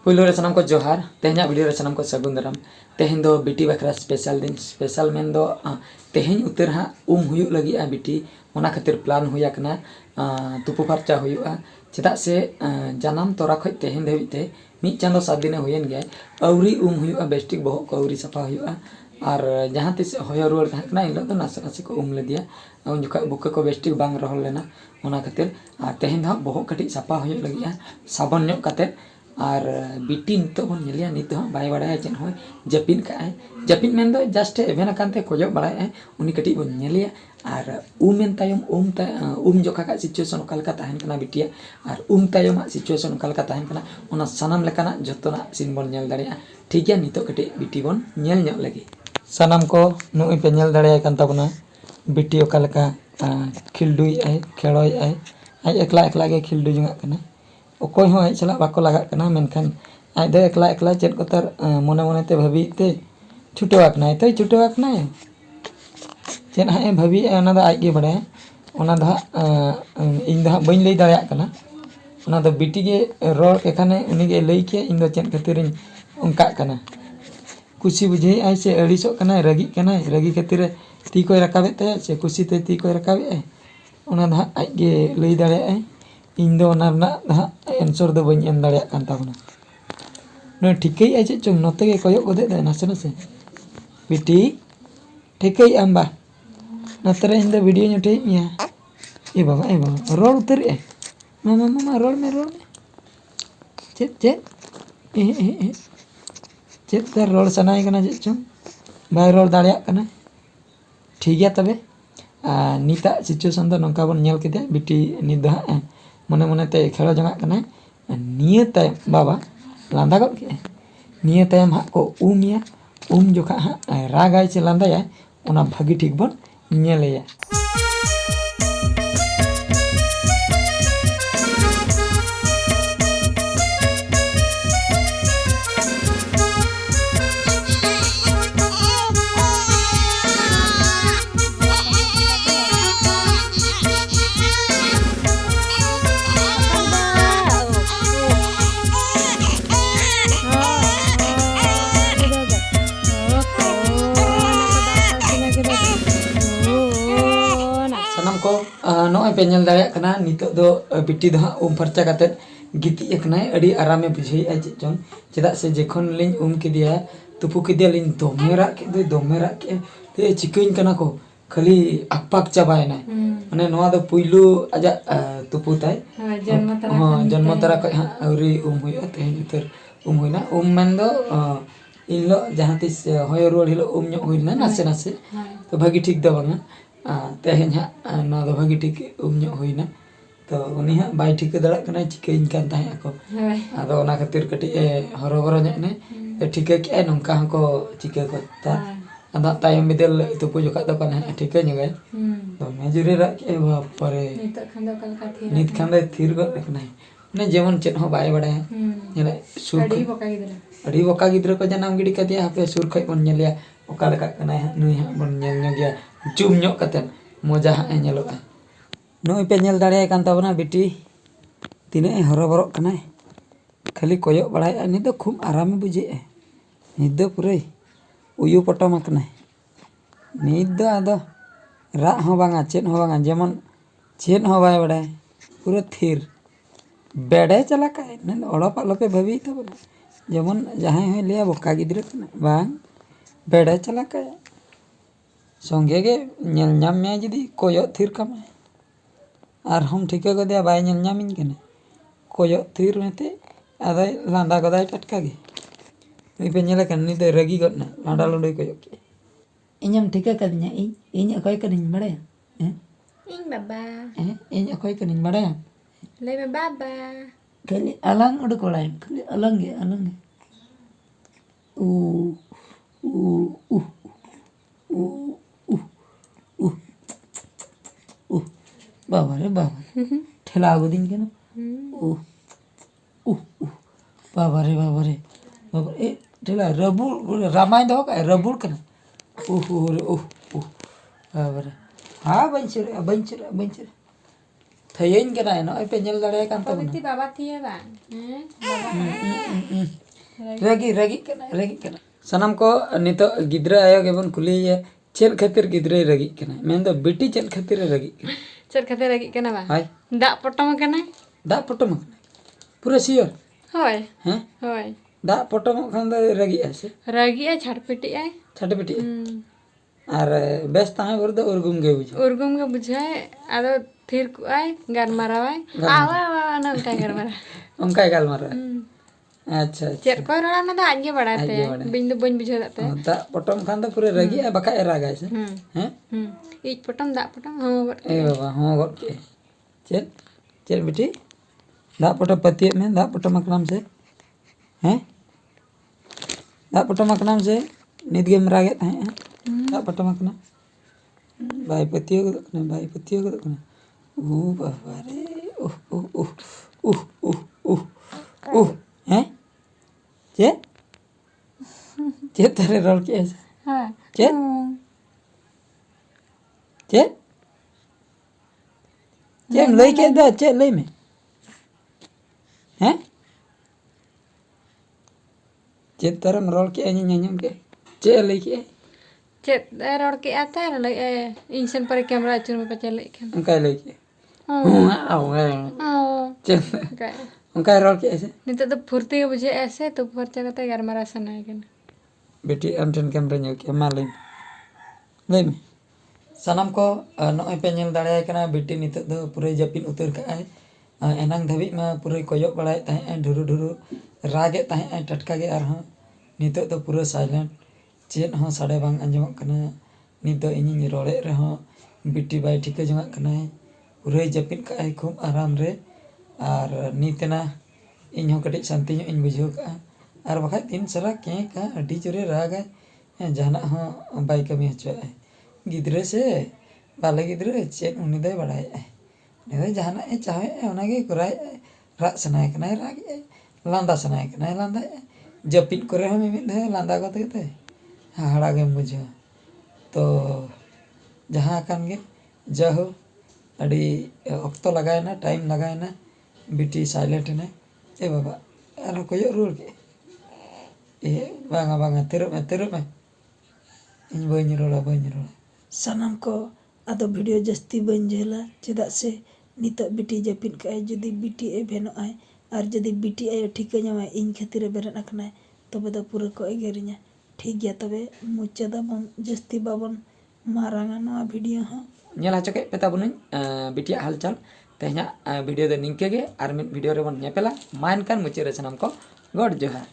पुलो सनाम को जोहार तेहना वीडियो सनाम को सगुन दाराम तेहन दो बिटी बखरा स्पेशल दिन स्पेशल मेन दो तेहन उतर हाँ हुयु लगी बिटी ओना खातिर प्लान हुई आकना तुपु फरचा हुआ चेदा से जानाम तोरा खज तेहन धाबिते मिद चांदो 7 दिन हुयन गया अवरी हुआ बेस्टिक बहक को अवरी सफा हुआ और जहाँ तीस हय रुआर तहकना इन लोग नासे नासे को लेदिया उन जोखा बुका को बेस्टिक बांग रहल लेना ओना खातिर तेहन दो बहक कटी सफा हुई लगी साबन ᱧᱚᱜ कते और बिटी नित बन नेलिया नित बाय बाड़ाया चेन हो जपिन का जपिन मेन दो जस्ट एवेन कानते खोजो बाड़ाया उनी कटी बन नेलिया और उमेन तायम जोखा का सिचुएशन ओकालका ताहन कना बिटिया और तायम सिचुएशन ओकालका ताहन कना ओना सनाम लेकाना जतोना सीन बन नेल दाड़िया ठीक है नित कटी बिटी बन नेल ᱧᱚᱜ लगी सनाम को नुई पे नेल दाड़िया कान ताबना बिटी ओकालका खिलडुई आय खेड़ोय आय आज एकला एकला गे खिलडु जंगा कना ओकोय हो हज चला बाको लगात कना मेनखान आज दो एकला एकला चेद कोतार मने मने ते भाभी ते छुटेवाकनाय तो छुटेवाकनाय चेद हा भाभी ओना दो आज गे बड़ाय ओना दो इन दो बइन लई दाड़िया कना ओना दो बिटी गे रोड एखाने उनी गे लई के इन दो चेद खातिर उनका कना कुसी बुझे आय से अड़िसो कना रगी खातिर ती कोय रकाबे ते से कुसी ते ती कोय रकाबे ओना दो आज गे लई दाड़िया इन दो एंसर दो बी एम दाड़िया कान ताबना न ठिकई चे चुम नते के कयक गदे दे नासे नासे बिटी ठिकई आम बा नतरे इन दो वीडियो नटे मिया ए बाबा रोड उतर ए मामा रोड में चे चे तर रोड सनाई कना चे चुम बाय रोड दाड़िया कना ठीक गया तबे निता सिचुएशन दो नंका बन नेल केदे बिटी नि दो मने मने ते खेलो जंगा कना निये तायम बाबा लांदा गद के निये तायम हा को उमिया जोखा हा रागाय से लांदाया ओना भागी ठीक बन नेलेया को नॉय पे नेल दाड़िया कना नितो दो बिटी दो फरचा कते गिति एकनाय अड़ी आरामे बुझे आ चेचन चेदा से जेखन लिन किदिया तुपु किदिया लिन दोमेरा के ते चिकइन कना को खाली अकपाक चाबायना माने नोआ दो पुइलु आजा तुपु ताय जन्म तरा को अवरी हुइया ते उतर हुइना मेन दो इन लो जहां तिस होय रोड हिलो ᱧᱚᱜ हुइना नासे नासे तो भागी ठीक दो बांगा तेहन हाँ दो भागी ठीक ᱧᱚᱜ हुइना तो उनी हाँ बाय ठीक दाड़ा कना चिकइन कान ताहे को आदो ओना खातिर कटी हरोबरो ᱧᱚᱜ ने तो ठीक के नंका हाँ को चिका को ता आदा तायम बिदल तुपु जोखा दो कना ठीक ᱧᱚᱜ तो मेजुरे रा के बापरे नित खान थिर गो कना ने जेमन चेद हो बाय बड़ा नेले सुर अड़ी बोका गिद्र को जनाम गिडी कदिया हापे सुर खय बन नेलिया ओका लका कना नुई हा बन नेल ᱧᱚᱜ चुम ᱧᱚᱜ कते मजा हा नेलोगा नुई पे नेल दाड़िया कान ताबना बिटी तिने हरोबरो कना खाली कोयक बड़ाय नि दो खूब आराम बुझे नि दो पुरे उयु पटम कना नि दो आदो रा हो बांगा चेद हो बांगा जेमन चेद हो बाय बड़ाय पूरा थिर बेड़े चला का न ओड़पा लोपे भाभी तब जेमन जहां है लिया बोका गिद्र कना बांग बेड़े चला का संगे गे नेल नाम में जदी कोयो थिर कमा और हम ठीक गदे बाय नेल नामिन कने कोयो थिर मेते आदा लांदा गदाय टटका गे नी पे नेल कन नी दे रगी गना लांडा लंडोय कोयो के इñam ठीक कदnya इन अकोय कनिन बड़े इन बाबा इन अकोय कनिन बड़े ले में बाबा खाली अलंग उड़ कोड़ाय खाली अलंग ऊ ऊ ऊ बाबा रे बाबा ठेला दिन के ना बाबा रे बाबा ए ठेला रबुड़ रामायण दो का रबुड़ कना बाबा रे हाँ बंचर थयन के ना पे नेल दाड़े कान तबना बाबा थिया बा रगी कना सनम को नितो गिद्रा आयो गेबन कुलिया चेल खातिर गिद्रे रगी कना मेन दो बिटी चेल खातिर रगी कना चल खाते लगी कना बा हाय दा पटम कना दा पटम पूरा सियोर होय हैं होय दा पटम खान दो रगी ऐसे रगी है छटपटी है छाटे बेटी और बेस ताहे बर दो उर्गुम गे बुझ उर्गुम के बुझाए आदो थिर को आय गारमारावाय आवा आवा ना उनका गारमारा उनका गाल मारा अच्छा चेर को रड़ा ना दा आगे बढ़ाते बिन दो बन बुझा जाते दा पटम खान दो पूरे रगी है बका रागा ऐसे हैं इच पटम दा पटम हां ए बाबा हां गट के चल चल बेटी दा पटम पतिये में दा पटम नाम से हैं दा पटम नाम से नित गेम रागे ताहे दा पटम नाम बाई पतियो को ना ओ बाबा रे ओह ओह ओह ओह ओह ओह ओह हैं चे तेरे रोल के ऐसे हां चे चे चे लई के दो चे लई में हैं चे तरम रोल के ᱧᱮᱧᱮᱢ के चे लई के चेत रोड के आता है लई इंसन पर कैमरा चुन में पचे लई के उनका लई के चे उनका रोल के ऐसे नितो तो फुर्ती के बुझे ऐसे तो फरचा कते गारमारा सनाय के बेटी अमटन कैमरा ᱧᱮᱞ के मा लई में सनम को नय पे ᱧᱮᱞ दाड़े कना बेटी नितो दो पूरे जपिन उतर का एनांग धबी में पूरे कोयक बड़ाय ताहे ढुरु ढुरु रागे ताहे टटका के आर नितो दो पूरा साइलेंट चेत हो साडे बांग अंजम कना नित दो इᱧ रोड़े रहो बेटी बाय ठिका जंगा कना पूरे जपिन का खूब आराम रे और नितना इन हो कटिज शांति इन बुझो का और बखा तीन सरा के का अडी जोरे राग जहाना हो बाय कमी हचो गिद्रे से बाले गिद्रे चेत उनी दय बड़ाय ने जहाना ए चाहे ओनागे कराय राग सनाय कना राग लांदा सनाय कना लांदा जपिन करे हम मिद दे लांदा गते हाड़ा गे बुझो तो जहाँ कान गे जहो अड़ी अक्तो लगायना टाइम लगायना बेटी साइलेंट ने ए बाबा अरे कोयो रूल के ए बांगा बांगा तेरो में इन बइन रोड़ा सानाम को आदो वीडियो जस्ती बन जेला चेदा से नितो बिटी जपिन का जदि बिटी ए भेनो आय और जदि बिटी आयो ठीक ᱧᱟᱢᱟ इन खातिर बेरन अखना तबे दो पूरा को एगेरिया ठीक गया तबे मुचादा बन जस्ती बाबन मारांगा नवा वीडियो हां ᱧᱮᱞ ᱦᱚᱪᱚ ᱠᱮᱫ ᱯᱮ ᱛᱟᱵᱚᱱᱟᱹᱧ ᱵᱤᱴᱤᱭᱟᱜ ᱦᱟᱞᱪᱟᱞ ᱛᱮᱦᱮᱧᱟᱜ ᱵᱷᱤᱰᱤᱭᱳ ᱫᱚ ᱱᱤᱝᱠᱟᱹ ᱜᱮ ᱟᱨ ᱢᱤᱫ ᱵᱷᱤᱰᱤᱭᱳ ᱨᱮᱵᱚᱱ ᱧᱮᱯᱮᱞᱟ ᱢᱟ ᱮᱱᱠᱷᱟᱱ ᱢᱩᱪᱟᱹᱫ ᱨᱮ ᱥᱟᱱᱟᱢ ᱠᱚ ᱜᱚᱰ ᱡᱚᱦᱟᱨ।